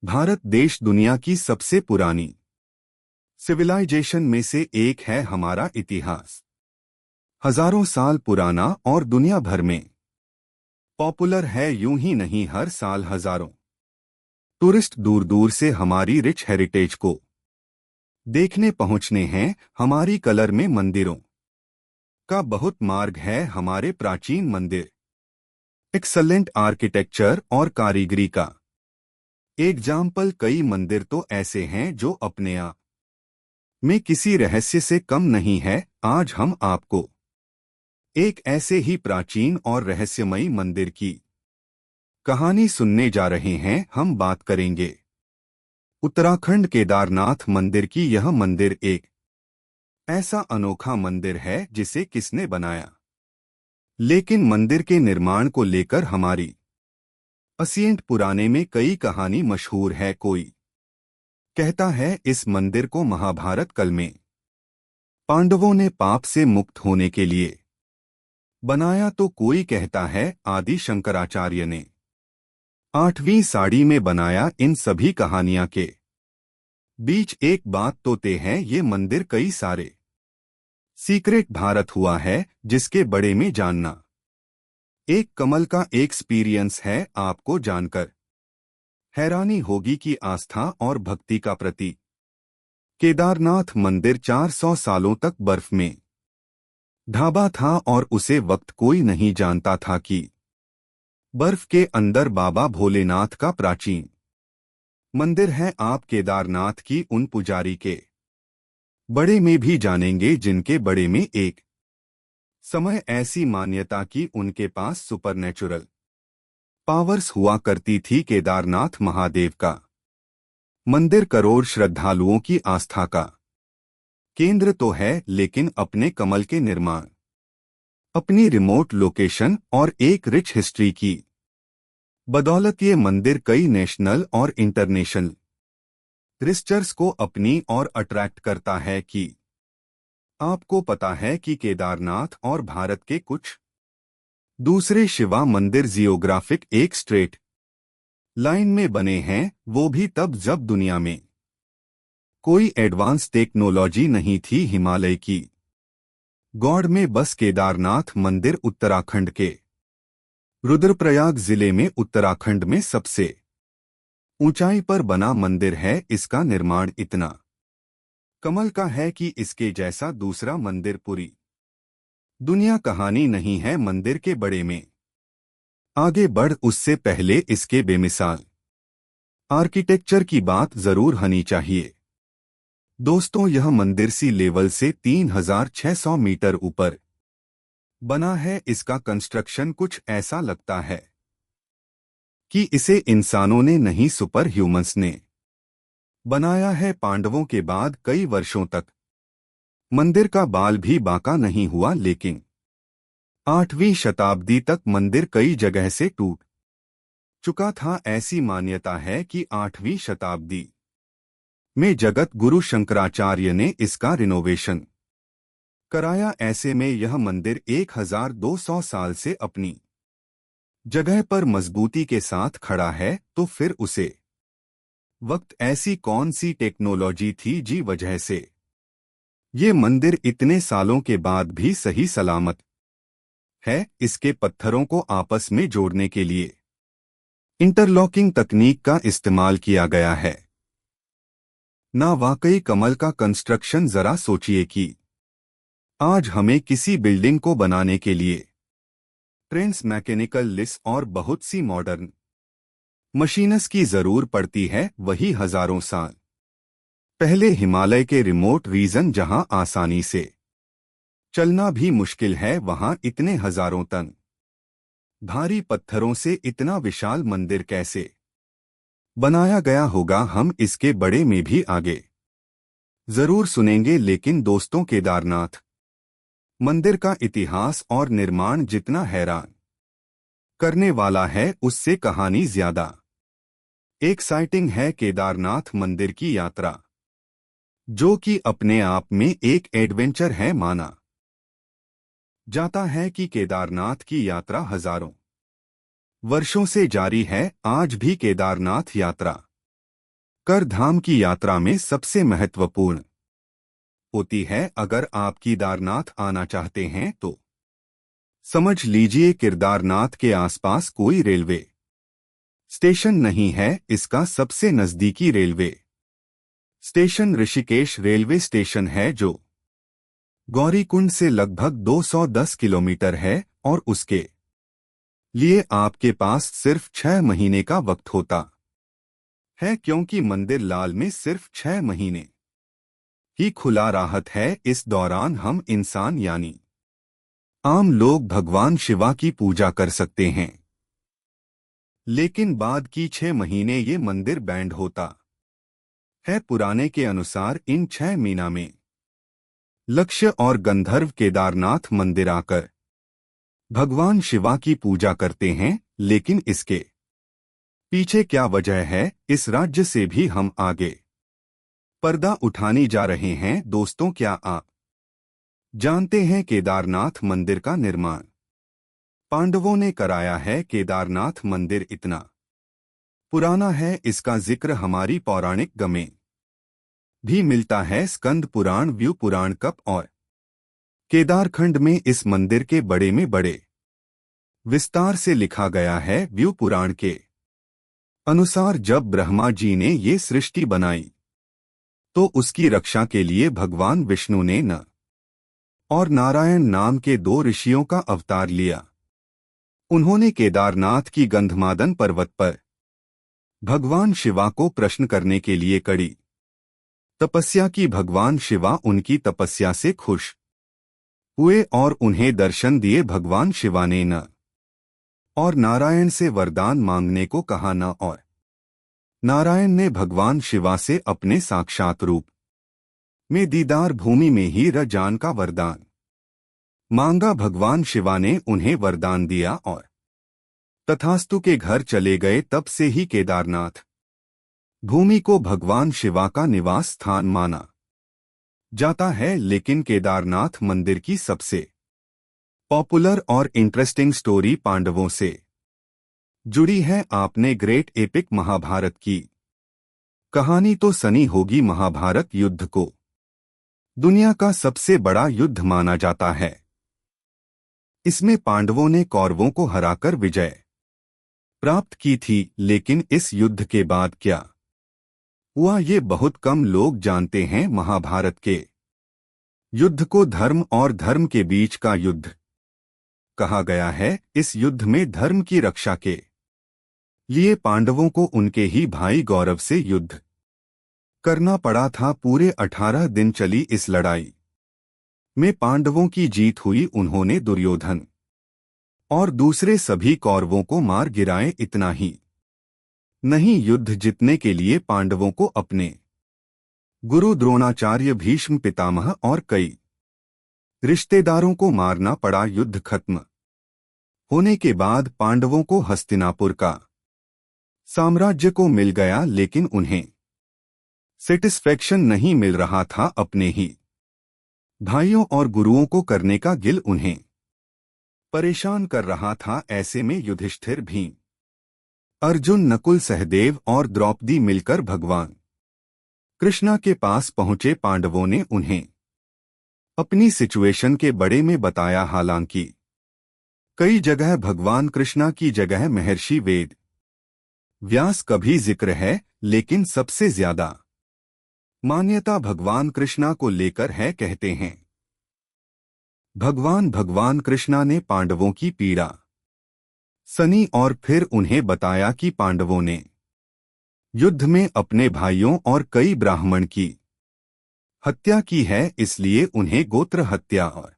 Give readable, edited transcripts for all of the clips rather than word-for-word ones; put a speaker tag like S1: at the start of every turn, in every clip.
S1: भारत देश दुनिया की सबसे पुरानी सिविलाइजेशन में से एक है। हमारा इतिहास हजारों साल पुराना और दुनिया भर में पॉपुलर है। यूं ही नहीं, हर साल हजारों टूरिस्ट दूर दूर से हमारी रिच हेरिटेज को देखने पहुंचने हैं। हमारी कलर में मंदिरों का बहुत मार्ग है। हमारे प्राचीन मंदिर एक्सलेंट आर्किटेक्चर और कारीगरी का एग्जाम्पल। कई मंदिर तो ऐसे हैं जो अपने आप में किसी रहस्य से कम नहीं है। आज हम आपको एक ऐसे ही प्राचीन और रहस्यमयी मंदिर की कहानी सुनने जा रहे हैं। हम बात करेंगे उत्तराखंड केदारनाथ मंदिर की। यह मंदिर एक ऐसा अनोखा मंदिर है जिसे किसने बनाया, लेकिन मंदिर के निर्माण को लेकर हमारी एशियंट पुराने में कई कहानी मशहूर है। कोई कहता है इस मंदिर को महाभारत काल में पांडवों ने पाप से मुक्त होने के लिए बनाया, तो कोई कहता है आदि शंकराचार्य ने 8वीं सदी में बनाया। इन सभी कहानियां के बीच एक बात तो तय है, ये मंदिर कई सारे सीक्रेट भारत हुआ है जिसके बड़े में जानना एक कमल का एक्सपीरियंस है। आपको जानकर हैरानी होगी कि आस्था और भक्ति का प्रतीक केदारनाथ मंदिर 400 सालों तक बर्फ में ढाबा था और उसे वक्त कोई नहीं जानता था कि बर्फ के अंदर बाबा भोलेनाथ का प्राचीन मंदिर है। आप केदारनाथ की उन पुजारी के बड़े में भी जानेंगे जिनके बड़े में एक समय ऐसी मान्यता कि उनके पास सुपरनेचुरल पावर्स हुआ करती थी। केदारनाथ महादेव का मंदिर करोड़ श्रद्धालुओं की आस्था का केंद्र तो है, लेकिन अपने कमल के निर्माण, अपनी रिमोट लोकेशन और एक रिच हिस्ट्री की बदौलत ये मंदिर कई नेशनल और इंटरनेशनल विजिटर्स को अपनी ओर अट्रैक्ट करता है। कि आपको पता है कि केदारनाथ और भारत के कुछ दूसरे शिवा मंदिर जियोग्राफिक एक स्ट्रेट लाइन में बने हैं, वो भी तब जब दुनिया में कोई एडवांस टेक्नोलॉजी नहीं थी। हिमालय की गौड़ में बस केदारनाथ मंदिर उत्तराखंड के रुद्रप्रयाग जिले में उत्तराखंड में सबसे ऊंचाई पर बना मंदिर है। इसका निर्माण इतना कमाल का है कि इसके जैसा दूसरा मंदिर पूरी दुनिया कहानी नहीं है। मंदिर के बड़े में आगे बढ़ उससे पहले इसके बेमिसाल आर्किटेक्चर की बात जरूर होनी चाहिए। दोस्तों, यह मंदिर सी लेवल से 3600 मीटर ऊपर बना है। इसका कंस्ट्रक्शन कुछ ऐसा लगता है कि इसे इंसानों ने नहीं, सुपर ह्यूमंस ने बनाया है। पांडवों के बाद कई वर्षों तक मंदिर का बाल भी बांका नहीं हुआ, लेकिन 8वीं शताब्दी तक मंदिर कई जगह से टूट चुका था। ऐसी मान्यता है कि 8वीं शताब्दी में जगत गुरु शंकराचार्य ने इसका रिनोवेशन कराया। ऐसे में यह मंदिर 1200 साल से अपनी जगह पर मजबूती के साथ खड़ा है। तो फिर उसे वक्त ऐसी कौन सी टेक्नोलॉजी थी जी वजह से ये मंदिर इतने सालों के बाद भी सही सलामत है। इसके पत्थरों को आपस में जोड़ने के लिए इंटरलॉकिंग तकनीक का इस्तेमाल किया गया है ना। वाकई कमल का कंस्ट्रक्शन। जरा सोचिए कि आज हमें किसी बिल्डिंग को बनाने के लिए ट्रेंस, मैकेनिकल लिस और बहुत सी मॉडर्न मशीनस की जरूरत पड़ती है। वही हजारों साल पहले हिमालय के रिमोट रीजन जहां आसानी से चलना भी मुश्किल है, वहां इतने हजारों टन भारी पत्थरों से इतना विशाल मंदिर कैसे बनाया गया होगा, हम इसके बड़े में भी आगे जरूर सुनेंगे। लेकिन दोस्तों, केदारनाथ मंदिर का इतिहास और निर्माण जितना हैरान करने वाला है, उससे कहानी ज्यादा एक्साइटिंग है। केदारनाथ मंदिर की यात्रा, जो कि अपने आप में एक एडवेंचर है। माना जाता है कि केदारनाथ की यात्रा हजारों वर्षों से जारी है। आज भी केदारनाथ यात्रा कर धाम की यात्रा में सबसे महत्वपूर्ण होती है। अगर आप केदारनाथ आना चाहते हैं तो समझ लीजिए केदारनाथ के आसपास कोई रेलवे स्टेशन नहीं है। इसका सबसे नजदीकी railway station Rishikesh railway station है, जो गौरीकुंड से लगभग 210 किलोमीटर है, और उसके लिए आपके पास सिर्फ 6 महीने का वक्त होता है, क्योंकि मंदिर लाल में सिर्फ 6 महीने ही खुला राहत है। इस दौरान हम इंसान यानी आम लोग भगवान शिवा की पूजा कर सकते हैं, लेकिन बाद की 6 महीने ये मंदिर बैंड होता है। पुराने के अनुसार इन 6 महीना में लक्ष्य और गंधर्व केदारनाथ मंदिर आकर भगवान शिवा की पूजा करते हैं, लेकिन इसके पीछे क्या वजह है, इस राज्य से भी हम आगे पर्दा उठाने जा रहे हैं। दोस्तों, क्या आप जानते हैं केदारनाथ मंदिर का निर्माण पांडवों ने कराया है? केदारनाथ मंदिर इतना पुराना है, इसका जिक्र हमारी पौराणिक गमें भी मिलता है। स्कंद पुराण, व्यू पुराण, कप और केदारखंड में इस मंदिर के बड़े में बड़े विस्तार से लिखा गया है। व्यू पुराण के अनुसार जब ब्रह्मा जी ने ये सृष्टि बनाई तो उसकी रक्षा के लिए भगवान विष्णु ने न और नारायण नाम के 2 ऋषियों का अवतार लिया। उन्होंने केदारनाथ की गंधमादन पर्वत पर भगवान शिवा को प्रश्न करने के लिए कड़ी तपस्या की। भगवान शिवा उनकी तपस्या से खुश हुए और उन्हें दर्शन दिए। भगवान शिवा ने न और नारायण से वरदान मांगने को कहा। न और नारायण ने भगवान शिवा से अपने साक्षात रूप में दीदार भूमि में ही रह जान का वरदान मांगा। भगवान शिवा ने उन्हें वरदान दिया और तथास्तु के घर चले गए। तब से ही केदारनाथ भूमि को भगवान शिवा का निवास स्थान माना जाता है। लेकिन केदारनाथ मंदिर की सबसे पॉपुलर और इंटरेस्टिंग स्टोरी पांडवों से जुड़ी है। आपने ग्रेट एपिक महाभारत की कहानी तो सुनी होगी। महाभारत युद्ध को दुनिया का सबसे बड़ा युद्ध माना जाता है। इसमें पांडवों ने कौरवों को हराकर विजय प्राप्त की थी। लेकिन इस युद्ध के बाद क्या हुआ, ये बहुत कम लोग जानते हैं। महाभारत के युद्ध को धर्म और धर्म के बीच का युद्ध कहा गया है। इस युद्ध में धर्म की रक्षा के लिए पांडवों को उनके ही भाई गौरव से युद्ध करना पड़ा था। पूरे 18 दिन चली इस लड़ाई में पांडवों की जीत हुई। उन्होंने दुर्योधन और दूसरे सभी कौरवों को मार गिराए। इतना ही नहीं, युद्ध जीतने के लिए पांडवों को अपने गुरु द्रोणाचार्य, भीष्म पितामह और कई रिश्तेदारों को मारना पड़ा। युद्ध खत्म होने के बाद पांडवों को हस्तिनापुर का साम्राज्य को मिल गया, लेकिन उन्हें सेटिस्फैक्शन नहीं मिल रहा था। अपने ही भाइयों और गुरुओं को करने का गिल उन्हें परेशान कर रहा था। ऐसे में युधिष्ठिर, भीम, अर्जुन, नकुल, सहदेव और द्रौपदी मिलकर भगवान कृष्णा के पास पहुंचे। पांडवों ने उन्हें अपनी सिचुएशन के बड़े में बताया। हालांकि कई जगह भगवान कृष्णा की जगह महर्षि वेद व्यास का भी जिक्र है, लेकिन सबसे ज्यादा मान्यता भगवान कृष्णा को लेकर है। कहते हैं भगवान कृष्णा ने पांडवों की पीड़ा सनी और फिर उन्हें बताया कि पांडवों ने युद्ध में अपने भाइयों और कई ब्राह्मण की हत्या की है, इसलिए उन्हें गोत्र हत्या और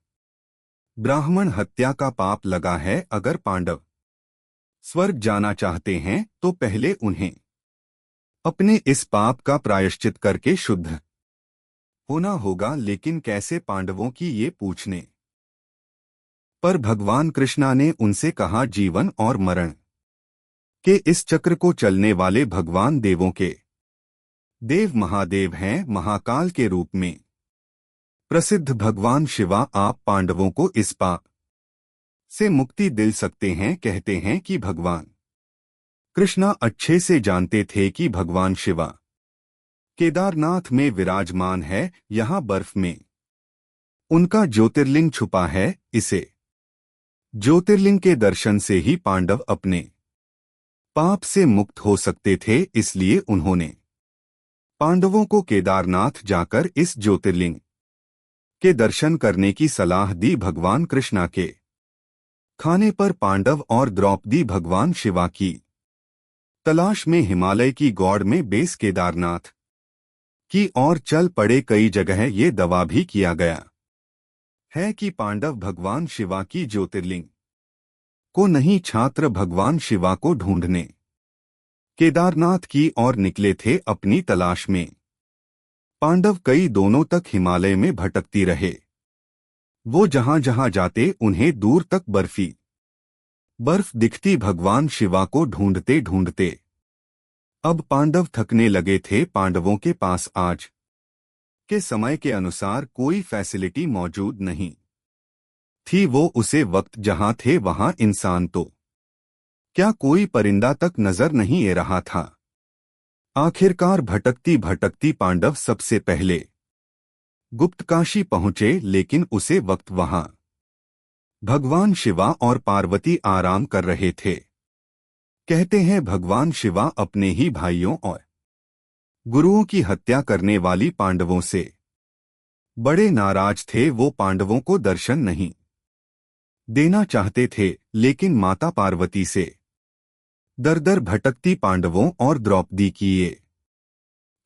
S1: ब्राह्मण हत्या का पाप लगा है। अगर पांडव स्वर्ग जाना चाहते हैं तो पहले उन्हें अपने इस पाप का प्रायश्चित करके शुद्ध होना होगा। लेकिन कैसे? पांडवों की ये पूछने पर भगवान कृष्णा ने उनसे कहा, जीवन और मरण के इस चक्र को चलने वाले भगवान देवों के देव महादेव हैं। महाकाल के रूप में प्रसिद्ध भगवान शिवा आप पांडवों को इस पाप से मुक्ति दिल सकते हैं। कहते हैं कि भगवान कृष्णा अच्छे से जानते थे कि भगवान शिवा केदारनाथ में विराजमान है, यहाँ बर्फ में उनका ज्योतिर्लिंग छुपा है। इसे ज्योतिर्लिंग के दर्शन से ही पांडव अपने पाप से मुक्त हो सकते थे, इसलिए उन्होंने पांडवों को केदारनाथ जाकर इस ज्योतिर्लिंग के दर्शन करने की सलाह दी। भगवान कृष्णा के खाने पर पांडव और द्रौपदी भगवान शिवा की तलाश में हिमालय की गौड़ में बेस केदारनाथ की ओर चल पड़े। कई जगह ये दावा भी किया गया है कि पांडव भगवान शिवा की ज्योतिर्लिंग को नहीं, छात्र भगवान शिवा को ढूंढने केदारनाथ की ओर निकले थे अपनी तलाश में। पांडव कई दोनों तक हिमालय में भटकती रहे। वो जहां जहां जाते उन्हें दूर तक बर्फ दिखती। भगवान शिवा को ढूंढते ढूंढते अब पांडव थकने लगे थे। पांडवों के पास आज के समय के अनुसार कोई फैसिलिटी मौजूद नहीं थी। वो उसे वक्त जहां थे वहां इंसान तो क्या कोई परिंदा तक नजर नहीं आ रहा था। आखिरकार भटकती भटकती पांडव सबसे पहले गुप्तकाशी पहुंचे, लेकिन उसे वक्त वहां भगवान शिवा और पार्वती आराम कर रहे थे। कहते हैं भगवान शिवा अपने ही भाइयों और गुरुओं की हत्या करने वाली पांडवों से बड़े नाराज थे। वो पांडवों को दर्शन नहीं देना चाहते थे, लेकिन माता पार्वती से दर दर भटकती पांडवों और द्रौपदी की ये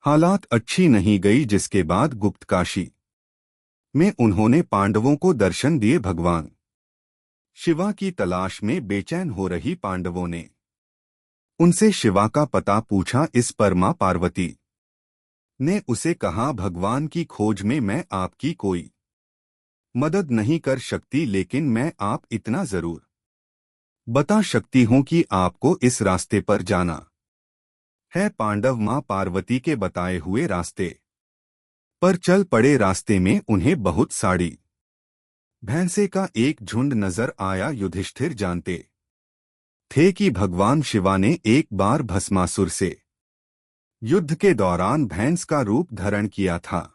S1: हालात अच्छी नहीं गई, जिसके बाद गुप्तकाशी में उन्होंने पांडवों को दर्शन दिए। भगवान शिवा की तलाश में बेचैन हो रही पांडवों ने उनसे शिवा का पता पूछा। इस पर मां पार्वती ने उसे कहा, भगवान की खोज में मैं आपकी कोई मदद नहीं कर सकती, लेकिन मैं आप इतना जरूर बता सकती हूं कि आपको इस रास्ते पर जाना है। पांडव मां पार्वती के बताए हुए रास्ते पर चल पड़े। रास्ते में उन्हें बहुत सारी भैंसे का एक झुंड नजर आया। युधिष्ठिर जानते थे कि भगवान शिवा ने एक बार भस्मासुर से युद्ध के दौरान भैंस का रूप धारण किया था।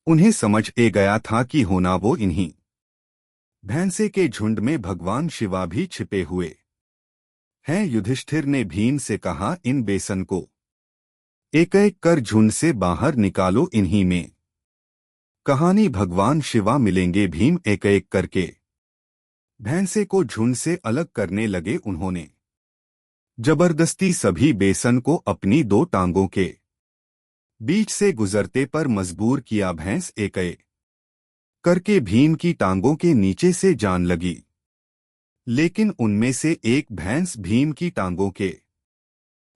S1: उन्हें समझ ए गया था कि होना वो इन्हीं भैंसे के झुंड में भगवान शिवा भी छिपे हुए हैं। युधिष्ठिर ने भीम से कहा, इन बेसन को एक एक कर झुंड से बाहर निकालो। इन्हीं में कहानी भगवान शिवा मिलेंगे। भीम एक एक करके भैंसे को झुंड से अलग करने लगे। उन्होंने जबरदस्ती सभी बेसन को अपनी दो टांगों के बीच से गुजरते पर मजबूर किया। भैंस एक एक करके भीम की टांगों के नीचे से जान लगी, लेकिन उनमें से एक भैंस भीम की टांगों के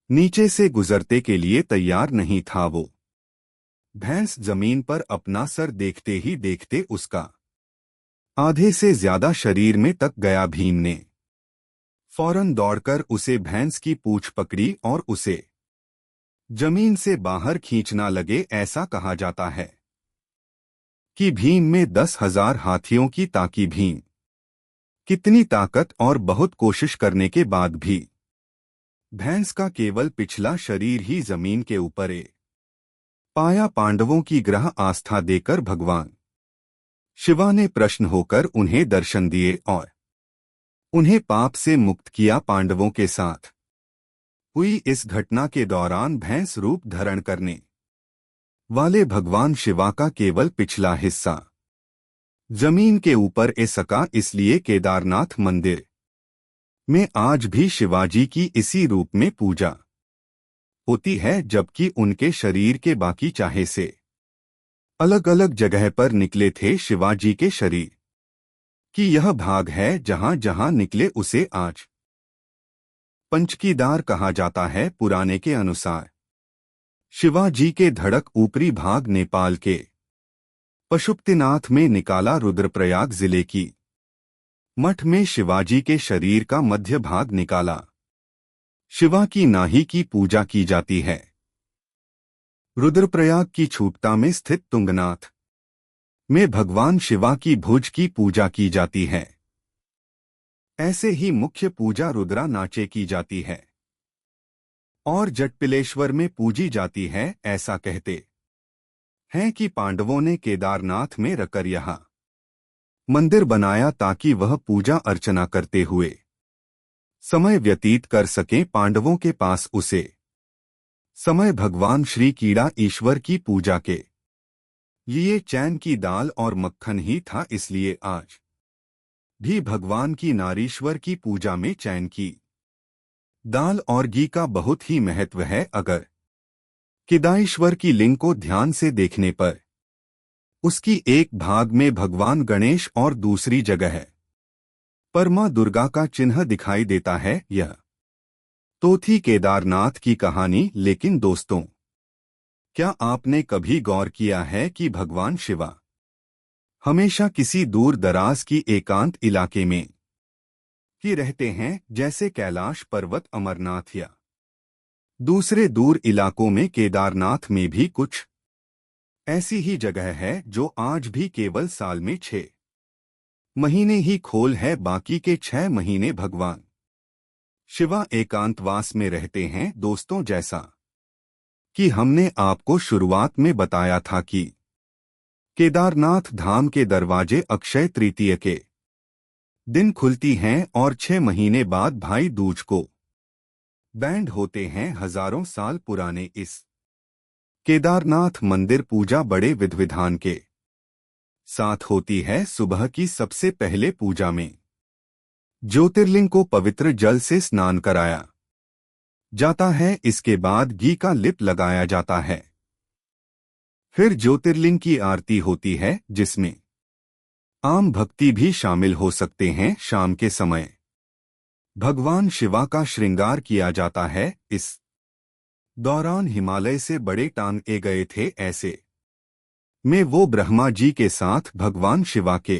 S1: नीचे से गुजरते के लिए तैयार नहीं था। वो भैंस जमीन पर अपना सर देखते ही देखते उसका आधे से ज्यादा शरीर में तक गया। भीम ने फौरन दौड़कर उसे भैंस की पूंछ पकड़ी और उसे जमीन से बाहर खींचना लगे। ऐसा कहा जाता है कि भीम में 10,000 हाथियों की ताकी। भीम कितनी ताकत और बहुत कोशिश करने के बाद भी भैंस का केवल पिछला शरीर ही जमीन के ऊपर पाया। पांडवों की ग्रह आस्था देकर भगवान शिवा ने प्रसन्न होकर उन्हें दर्शन दिए और उन्हें पाप से मुक्त किया। पांडवों के साथ हुई इस घटना के दौरान भैंस रूप धारण करने वाले भगवान शिवा का केवल पिछला हिस्सा जमीन के ऊपर ए सका। इसलिए केदारनाथ मंदिर में आज भी शिवाजी की इसी रूप में पूजा होती है, जबकि उनके शरीर के बाकी चाहे से अलग अलग जगह पर निकले थे। शिवाजी के शरीर कि यह भाग है जहां जहां निकले उसे आज पंचकीदार कहा जाता है। पुराने के अनुसार शिवाजी के धड़क ऊपरी भाग नेपाल के पशुपतिनाथ में निकाला। रुद्रप्रयाग जिले की मठ में शिवाजी के शरीर का मध्य भाग निकाला। शिवा की नाभि की पूजा की जाती है। रुद्रप्रयाग की छूटता में स्थित तुंगनाथ में भगवान शिवा की भुज की पूजा की जाती है। ऐसे ही मुख्य पूजा रुद्रा नाचे की जाती है और जटपिलेश्वर में पूजी जाती है। ऐसा कहते हैं कि पांडवों ने केदारनाथ में रकर यहाँ मंदिर बनाया ताकि वह पूजा अर्चना करते हुए समय व्यतीत कर सकें। पांडवों के पास उसे समय भगवान श्री कीड़ा ईश्वर की पूजा के लिए चैन की दाल और मक्खन ही था, इसलिए आज भी भगवान की नारीश्वर की पूजा में चैन की दाल और घी का बहुत ही महत्व है। अगर केदारेश्वर की लिंग को ध्यान से देखने पर उसकी एक भाग में भगवान गणेश और दूसरी जगह पर मां दुर्गा का चिन्ह दिखाई देता है। यह तो थी केदारनाथ की कहानी, लेकिन दोस्तों, क्या आपने कभी गौर किया है कि भगवान शिवा हमेशा किसी दूर दराज की एकांत इलाके में ही रहते हैं, जैसे कैलाश पर्वत, अमरनाथ या दूसरे दूर इलाकों में? केदारनाथ में भी कुछ ऐसी ही जगह है जो आज भी केवल साल में 6 महीने ही खोल है, बाकी के 6 महीने भगवान शिवा एकांतवास में रहते हैं। दोस्तों, जैसा कि हमने आपको शुरुआत में बताया था कि केदारनाथ धाम के दरवाजे अक्षय तृतीया के दिन खुलती हैं और 6 महीने बाद भाई दूज को बैंड होते हैं। हजारों साल पुराने इस केदारनाथ मंदिर पूजा बड़े विधि विधान के साथ होती है। सुबह की सबसे पहले पूजा में ज्योतिर्लिंग को पवित्र जल से स्नान कराया जाता है। इसके बाद घी का लिप लगाया जाता है। फिर ज्योतिर्लिंग की आरती होती है, जिसमें आम भक्ति भी शामिल हो सकते हैं। शाम के समय भगवान शिवा का श्रृंगार किया जाता है। इस दौरान हिमालय से बड़े टांगे गए थे। ऐसे में वो ब्रह्मा जी के साथ भगवान शिवा के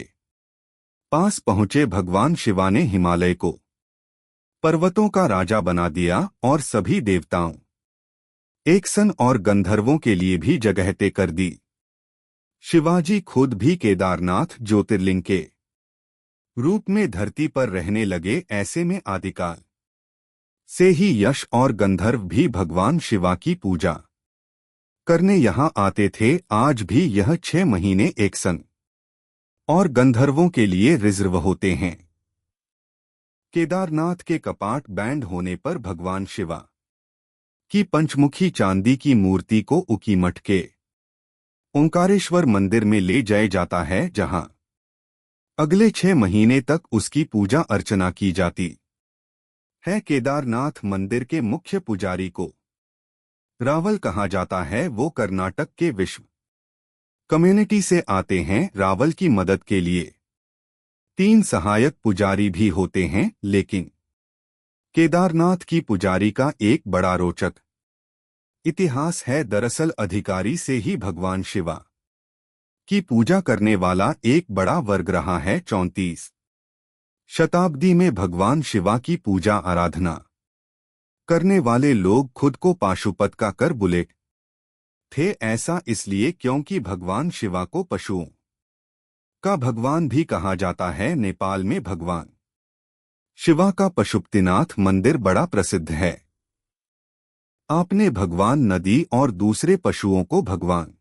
S1: पास पहुंचे। भगवान शिवा ने हिमालय को पर्वतों का राजा बना दिया और सभी देवताओं, एकसन और गंधर्वों के लिए भी जगह तय कर दी। शिवाजी खुद भी केदारनाथ ज्योतिर्लिंग के रूप में धरती पर रहने लगे। ऐसे में आदिकाल से ही यश और गंधर्व भी भगवान शिवा की पूजा करने यहाँ आते थे। आज भी यह 6 महीने एकसन और गंधर्वों के लिए रिजर्व होते हैं। केदारनाथ के कपाट बैंड होने पर भगवान शिवा की पंचमुखी चांदी की मूर्ति को उकीमठ के ओंकारेश्वर मंदिर में ले जाया जाता है, जहां अगले 6 महीने तक उसकी पूजा अर्चना की जाती है। केदारनाथ मंदिर के मुख्य पुजारी को रावल कहा जाता है। वो कर्नाटक के विश्व कम्युनिटी से आते हैं। रावल की मदद के लिए 3 सहायक पुजारी भी होते हैं, लेकिन केदारनाथ की पुजारी का एक बड़ा रोचक इतिहास है। दरअसल अधिकारी से ही भगवान शिवा की पूजा करने वाला एक बड़ा वर्ग रहा है। 34 शताब्दी में भगवान शिवा की पूजा आराधना करने वाले लोग खुद को पाशुपत का कर बुले थे। ऐसा इसलिए क्योंकि भगवान शिवा को पशुओं का भगवान भी कहा जाता है। नेपाल में भगवान शिवा का पशुपतिनाथ मंदिर बड़ा प्रसिद्ध है। आपने भगवान नदी और दूसरे पशुओं को भगवान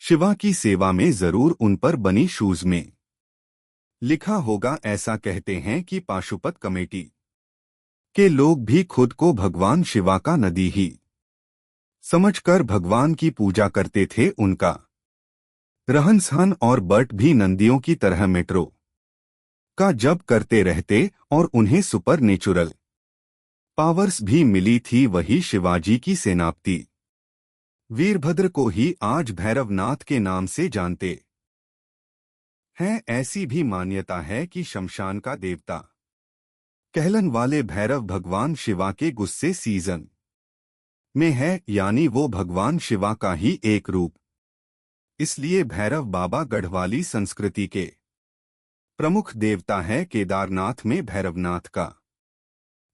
S1: शिवा की सेवा में जरूर उन पर बनी शूज में लिखा होगा। ऐसा कहते हैं कि पाशुपत कमेटी के लोग भी खुद को भगवान शिवा का नदी ही समझकर भगवान की पूजा करते थे। उनका रहन सहन और बट भी नंदियों की तरह मेट्रो का जप करते रहते और उन्हें सुपर नेचुरल पावर्स भी मिली थी। वही शिवाजी की सेनापति वीरभद्र को ही आज भैरवनाथ के नाम से जानते हैं। ऐसी भी मान्यता है कि शमशान का देवता कहलन वाले भैरव भगवान शिवा के गुस्से सीजन में है, यानी वो भगवान शिवा का ही एक रूप। इसलिए भैरव बाबा गढ़वाली संस्कृति के प्रमुख देवता है। केदारनाथ में भैरवनाथ का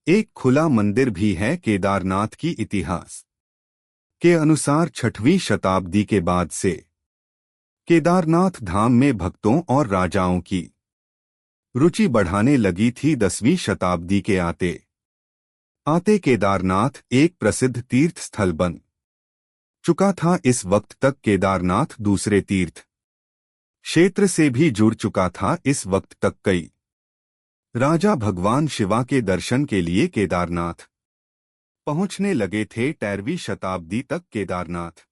S1: एक खुला मंदिर भी है। केदारनाथ की इतिहास के अनुसार 6वीं शताब्दी के बाद से केदारनाथ धाम में भक्तों और राजाओं की रुचि बढ़ाने लगी थी। 10वीं शताब्दी के आते आते केदारनाथ एक प्रसिद्ध तीर्थ स्थल बन चुका था। इस वक्त तक केदारनाथ दूसरे तीर्थ क्षेत्र से भी जुड़ चुका था। इस वक्त तक कई राजा भगवान शिवा के दर्शन के लिए केदारनाथ पहुंचने लगे थे। 13वीं शताब्दी तक केदारनाथ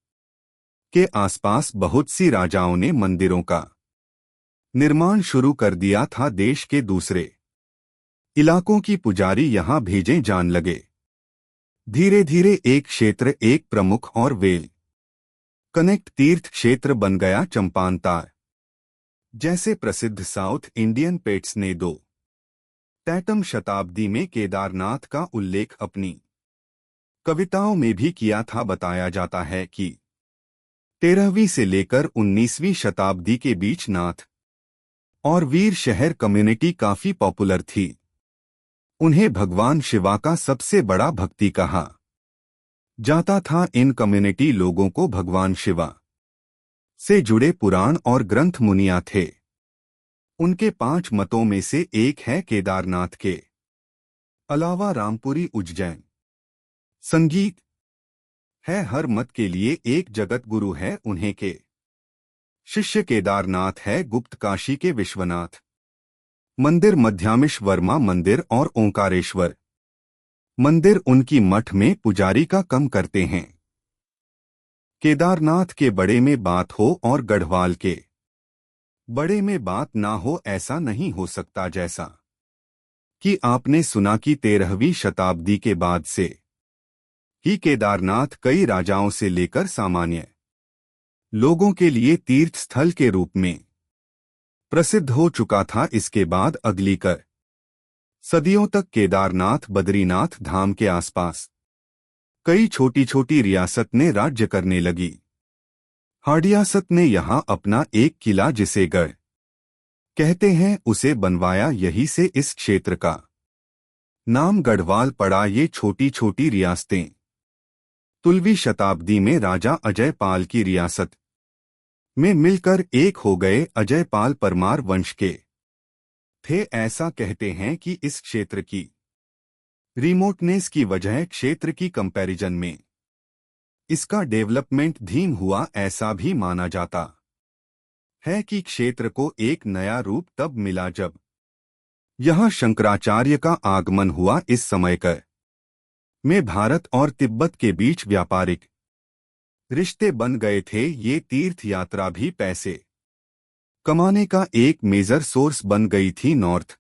S1: के आसपास बहुत सी राजाओं ने मंदिरों का निर्माण शुरू कर दिया था। देश के दूसरे इलाकों की पुजारी यहां भेजे जान लगे। धीरे धीरे एक क्षेत्र एक प्रमुख और वेल कनेक्ट तीर्थ क्षेत्र बन गया। चंपानतार जैसे प्रसिद्ध साउथ इंडियन पेट्स ने 2वीं शताब्दी में केदारनाथ का उल्लेख अपनी कविताओं में भी किया था। बताया जाता है कि 13वीं से लेकर 19वीं शताब्दी के बीच नाथ और वीर शहर कम्युनिटी काफी पॉपुलर थी। उन्हें भगवान शिवा का सबसे बड़ा भक्ति कहा जाता था। इन कम्युनिटी लोगों को भगवान शिवा से जुड़े पुराण और ग्रंथ मुनिया थे। उनके 5 मतों में से एक है केदारनाथ के अलावा रामपुरी उज्जैन संगीत है। हर मत के लिए एक जगत गुरु है। उन्हें के शिष्य केदारनाथ है। गुप्त काशी के विश्वनाथ मंदिर, मध्यामिश वर्मा मंदिर और ओंकारेश्वर मंदिर उनकी मठ में पुजारी का कम करते हैं। केदारनाथ के बड़े में बात हो और गढ़वाल के बड़े में बात ना हो, ऐसा नहीं हो सकता। जैसा कि आपने सुना कि 13वीं शताब्दी के बाद से ही केदारनाथ कई राजाओं से लेकर सामान्य लोगों के लिए तीर्थ स्थल के रूप में प्रसिद्ध हो चुका था। इसके बाद अगली सदियों तक केदारनाथ बद्रीनाथ धाम के आसपास कई छोटी छोटी रियासत ने राज्य करने लगी। हाडियासत ने यहां अपना एक किला, जिसे गढ़ कहते हैं, उसे बनवाया। यही से इस क्षेत्र का नाम गढ़वाल पड़ा। ये छोटी छोटी रियासतें 16वीं शताब्दी में राजा अजय पाल की रियासत में मिलकर एक हो गए। अजय पाल परमार वंश के थे। ऐसा कहते हैं कि इस क्षेत्र की रिमोटनेस की वजह क्षेत्र की कंपैरिजन में इसका डेवलपमेंट धीम हुआ। ऐसा भी माना जाता है कि क्षेत्र को एक नया रूप तब मिला जब यहां शंकराचार्य का आगमन हुआ। इस समय में भारत और तिब्बत के बीच व्यापारिक रिश्ते बन गए थे। ये तीर्थ यात्रा भी पैसे कमाने का एक मेजर सोर्स बन गई थी। नॉर्थ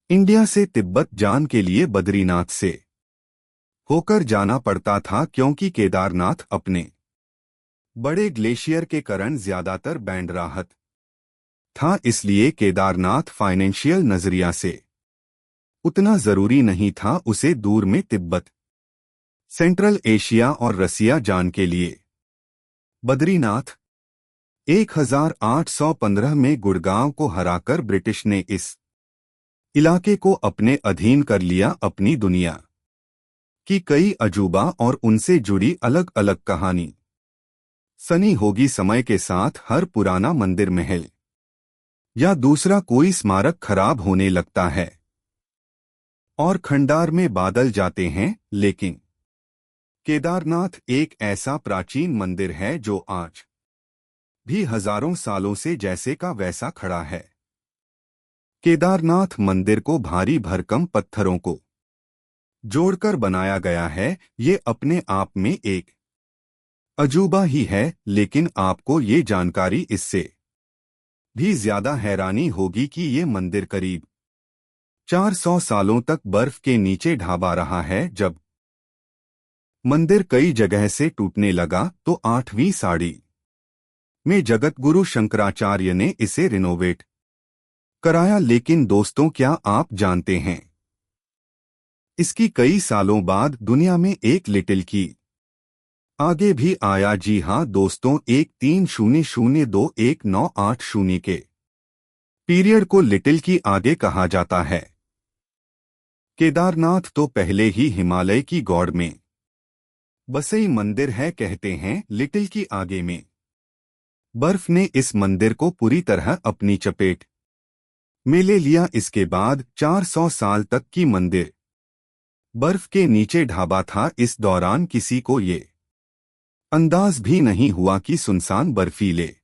S1: इंडिया से तिब्बत जान के लिए बद्रीनाथ से होकर जाना पड़ता था, क्योंकि केदारनाथ अपने बड़े ग्लेशियर के कारण ज्यादातर बैंड राहत था। इसलिए केदारनाथ फाइनेंशियल नजरिया से उतना जरूरी नहीं था। उसे दूर में तिब्बत, सेंट्रल एशिया और रसिया जान के लिए बद्रीनाथ 1815 में गुड़गांव को हराकर ब्रिटिश ने इस इलाके को अपने अधीन कर लिया। अपनी दुनिया की कई अजूबा और उनसे जुड़ी अलग अलग कहानी सनी होगी। समय के साथ हर पुराना मंदिर, महल या दूसरा कोई स्मारक खराब होने लगता है और खंडार में बादल जाते हैं। लेकिन केदारनाथ एक ऐसा प्राचीन मंदिर है जो आज भी हजारों सालों से जैसे का वैसा खड़ा है। केदारनाथ मंदिर को भारी भरकम पत्थरों को जोड़कर बनाया गया है। ये अपने आप में एक अजूबा ही है। लेकिन आपको ये जानकारी इससे भी ज्यादा हैरानी होगी कि ये मंदिर करीब 400 सालों तक बर्फ के नीचे ढाबा रहा है। जब मंदिर कई जगह से टूटने लगा तो 8वीं सदी में जगतगुरु शंकराचार्य ने इसे रिनोवेट कराया। लेकिन दोस्तों, क्या आप जानते हैं, इसकी कई सालों बाद दुनिया में एक लिटिल की आगे भी आया। जी हां दोस्तों, 13002198 के पीरियड को लिटिल की आगे कहा जाता है। केदारनाथ तो पहले ही हिमालय की गौड़ में बसई मंदिर है। कहते हैं लिटिल की आगे में बर्फ ने इस मंदिर को पूरी तरह अपनी चपेट में ले लिया। इसके बाद 400 साल तक की मंदिर बर्फ के नीचे ढाबा था। इस दौरान किसी को ये अंदाज भी नहीं हुआ कि सुनसान बर्फीले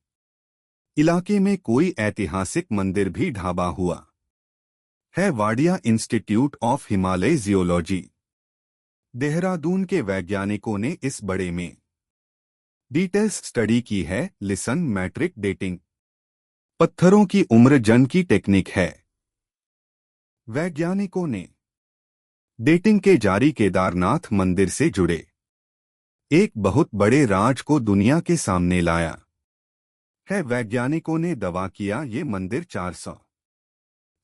S1: इलाके में कोई ऐतिहासिक मंदिर भी ढाबा हुआ है। Wadia institute of Himalaya geology, Dehradun के वैज्ञानिकों ने इस बड़े में डिटेल्स स्टडी की है। लिसन मैट्रिक डेटिंग पत्थरों की उम्र जन की टेक्निक है। वैज्ञानिकों ने डेटिंग के जारी केदारनाथ मंदिर से जुड़े एक बहुत बड़े राज को दुनिया के सामने लाया है। वैज्ञानिकों ने दावा किया ये मंदिर 400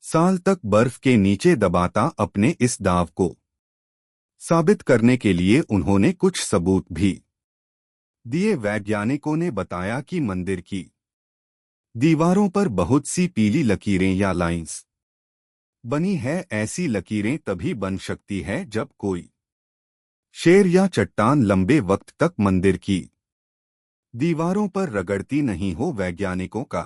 S1: साल तक बर्फ के नीचे दबाता। अपने इस दाव को साबित करने के लिए उन्होंने कुछ सबूत भी दिए। वैज्ञानिकों ने बताया कि मंदिर की दीवारों पर बहुत सी पीली लकीरें या लाइंस बनी है। ऐसी लकीरें तभी बन सकती है जब कोई शेर या चट्टान लंबे वक्त तक मंदिर की दीवारों पर रगड़ती नहीं हो। वैज्ञानिकों का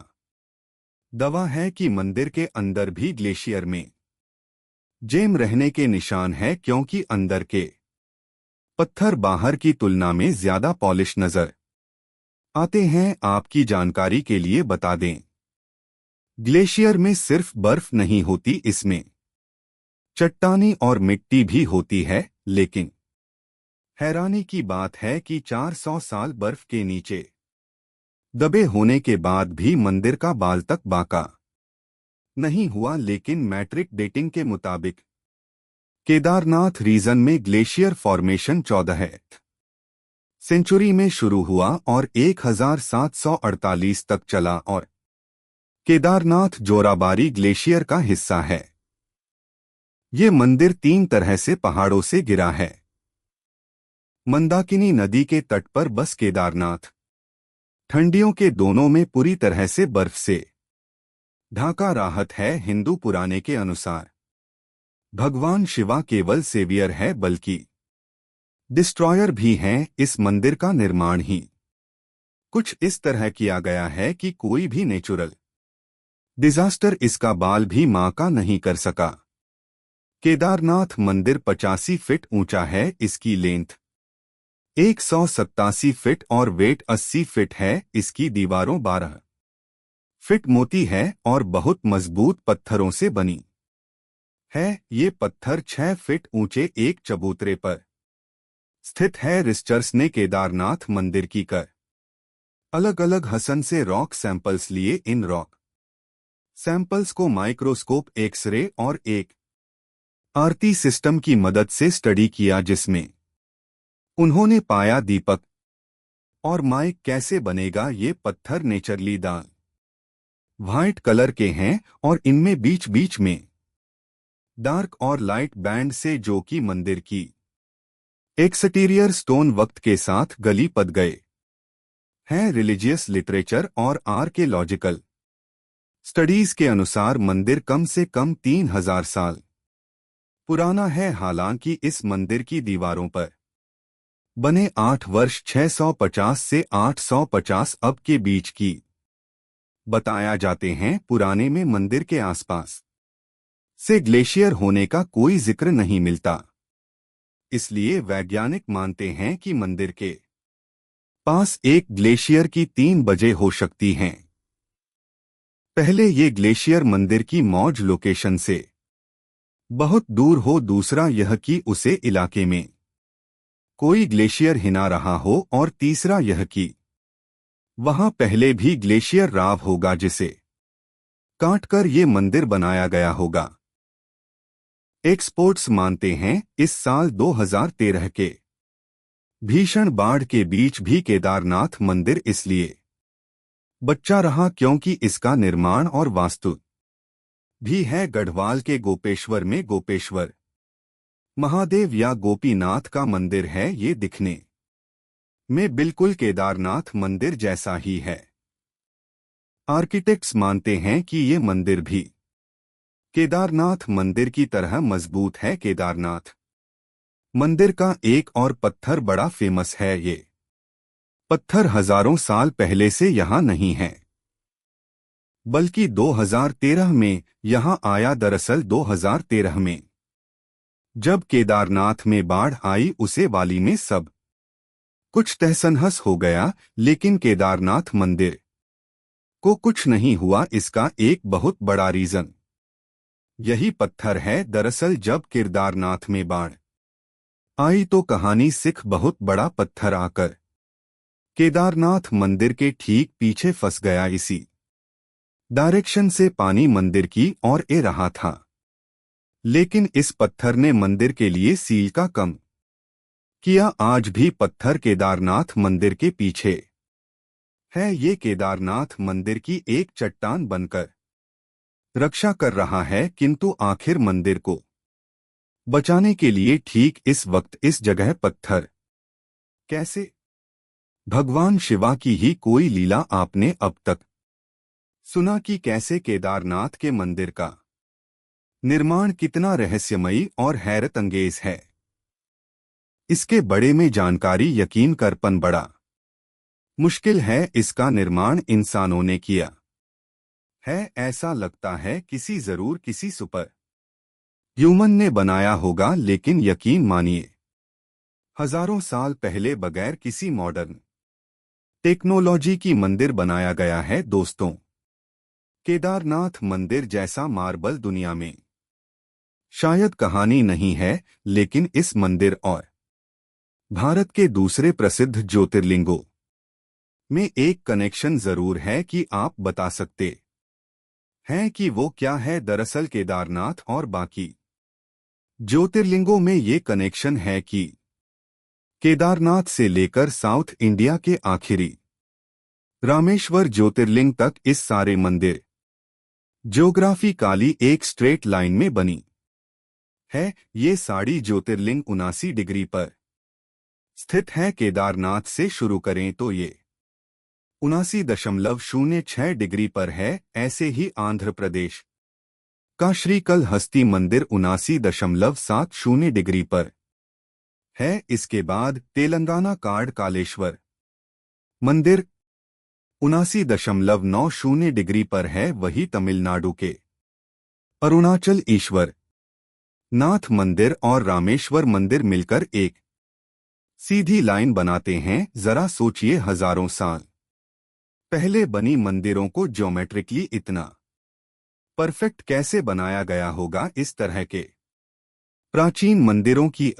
S1: दावा है कि मंदिर के अंदर भी ग्लेशियर में जैम रहने के निशान है, क्योंकि अंदर के पत्थर बाहर की तुलना में ज्यादा पॉलिश नजर आते हैं। आपकी जानकारी के लिए बता दें, ग्लेशियर में सिर्फ बर्फ नहीं होती, इसमें चट्टानी और मिट्टी भी होती है। लेकिन हैरानी की बात है कि 400 साल बर्फ के नीचे दबे होने के बाद भी मंदिर का बाल तक बांका नहीं हुआ। लेकिन मैट्रिक डेटिंग के मुताबिक केदारनाथ रीजन में ग्लेशियर फॉर्मेशन 14वीं सेंचुरी में शुरू हुआ और 1748 तक चला और केदारनाथ जोराबारी ग्लेशियर का हिस्सा है। ये मंदिर 3 तरह से पहाड़ों से गिरा है। मंदाकिनी नदी के तट पर बस केदारनाथ ठंडियों के दोनों में पूरी तरह से बर्फ से ढाका राहत है। हिंदू पुराने के अनुसार भगवान शिवा केवल सेवियर है बल्कि डिस्ट्रॉयर भी हैं। इस मंदिर का निर्माण ही कुछ इस तरह किया गया है कि कोई भी नेचुरल डिजास्टर इसका बाल भी मां का नहीं कर सका। केदारनाथ मंदिर 85 फीट ऊंचा है। इसकी लेंथ 187 फीट और वेट 80 फीट है। इसकी दीवारों 12 फीट मोटी है और बहुत मजबूत पत्थरों से बनी है। ये पत्थर 6 फीट ऊंचे एक चबूतरे पर स्थित है। रिसर्चर्स ने केदारनाथ मंदिर की कर अलग अलग हसन से रॉक सैंपल्स लिए। इन रॉक सैंपल्स को माइक्रोस्कोप, एक्सरे और एक आरटी सिस्टम की मदद से स्टडी किया, जिसमें उन्होंने पाया दीपक और माइक कैसे बनेगा। ये पत्थर नेचरली दाल व्हाइट कलर के हैं और इनमें बीच बीच में डार्क और लाइट बैंड से, जो कि मंदिर की एक्सटीरियर स्टोन वक्त के साथ गली पद गए हैं। रिलीजियस लिटरेचर और आर्कियोलॉजिकल स्टडीज के अनुसार मंदिर कम से कम 3000 साल पुराना है। हालांकि इस मंदिर की दीवारों पर बने 8 वर्ष 650 से 850 अब के बीच की बताया जाते हैं। पुराने में मंदिर के आसपास से ग्लेशियर होने का कोई जिक्र नहीं मिलता, इसलिए वैज्ञानिक मानते हैं कि मंदिर के पास एक ग्लेशियर की 3 वजह हो सकती हैं। पहले, ये ग्लेशियर मंदिर की मौज लोकेशन से बहुत दूर हो। दूसरा, यह कि उसे इलाके में कोई ग्लेशियर हिना रहा हो। और तीसरा यह कि वहां पहले भी ग्लेशियर राव होगा, जिसे काटकर ये मंदिर बनाया गया होगा। एक्सपर्ट्स मानते हैं इस साल 2013 के भीषण बाढ़ के बीच भी केदारनाथ मंदिर इसलिए बचा रहा क्योंकि इसका निर्माण और वास्तु भी है। गढ़वाल के गोपेश्वर में गोपेश्वर महादेव या गोपीनाथ का मंदिर है। ये दिखने में बिल्कुल केदारनाथ मंदिर जैसा ही है। आर्किटेक्ट्स मानते हैं कि ये मंदिर भी केदारनाथ मंदिर की तरह मजबूत है। केदारनाथ मंदिर का एक और पत्थर बड़ा फेमस है। ये पत्थर हजारों साल पहले से यहाँ नहीं है, बल्कि 2013 में यहाँ आया। दरअसल 2013 में जब केदारनाथ में बाढ़ आई उसे वाली में सब कुछ तहस-नहस हो गया, लेकिन केदारनाथ मंदिर को कुछ नहीं हुआ। इसका एक बहुत बड़ा रीजन यही पत्थर है। दरअसल जब केदारनाथ में बाढ़ आई तो कहानी सिख बहुत बड़ा पत्थर आकर केदारनाथ मंदिर के ठीक पीछे फंस गया। इसी डायरेक्शन से पानी मंदिर की ओर ए रहा था, लेकिन इस पत्थर ने मंदिर के लिए सील का कम किया। आज भी पत्थर केदारनाथ मंदिर के पीछे है। ये केदारनाथ मंदिर की एक चट्टान बनकर रक्षा कर रहा है, किंतु आखिर मंदिर को बचाने के लिए ठीक इस वक्त इस जगह पत्थर कैसे? भगवान शिवा की ही कोई लीला आपने अब तक सुना कि कैसे केदारनाथ के मंदिर का निर्माण कितना रहस्यमयी और हैरत अंगेज है। इसके बड़े में जानकारी यकीन करपन बड़ा मुश्किल है। इसका निर्माण इंसानों ने किया है। ऐसा लगता है किसी सुपर ह्यूमन ने बनाया होगा, लेकिन यकीन मानिए हजारों साल पहले बगैर किसी मॉडर्न टेक्नोलॉजी की मंदिर बनाया गया है। दोस्तों, केदारनाथ मंदिर जैसा मार्बल दुनिया में शायद कहानी नहीं है, लेकिन इस मंदिर और भारत के दूसरे प्रसिद्ध ज्योतिर्लिंगों में एक कनेक्शन जरूर है। कि आप बता सकते हैं कि वो क्या है? दरअसल केदारनाथ और बाकी ज्योतिर्लिंगों में ये कनेक्शन है कि केदारनाथ से लेकर साउथ इंडिया के आखिरी रामेश्वर ज्योतिर्लिंग तक इस सारे मंदिर ज्योग्राफिकली एक स्ट्रेट लाइन में बनी है। ये सारी ज्योतिर्लिंग 79 डिग्री पर स्थित है। केदारनाथ से शुरू करें तो ये 79.06 डिग्री पर है। ऐसे ही आंध्र प्रदेश का श्रीकालहस्ती मंदिर 79.70 डिग्री पर है। इसके बाद तेलंगाना का कालेश्वर मंदिर 79.90 डिग्री पर है। वही तमिलनाडु के अरुणाचल ईश्वर नाथ मंदिर और रामेश्वर मंदिर मिलकर एक सीधी लाइन बनाते हैं। जरा सोचिए, हजारों साल पहले बनी मंदिरों को ज्योमेट्रिकली इतना परफेक्ट कैसे बनाया गया होगा? इस तरह के प्राचीन मंदिरों की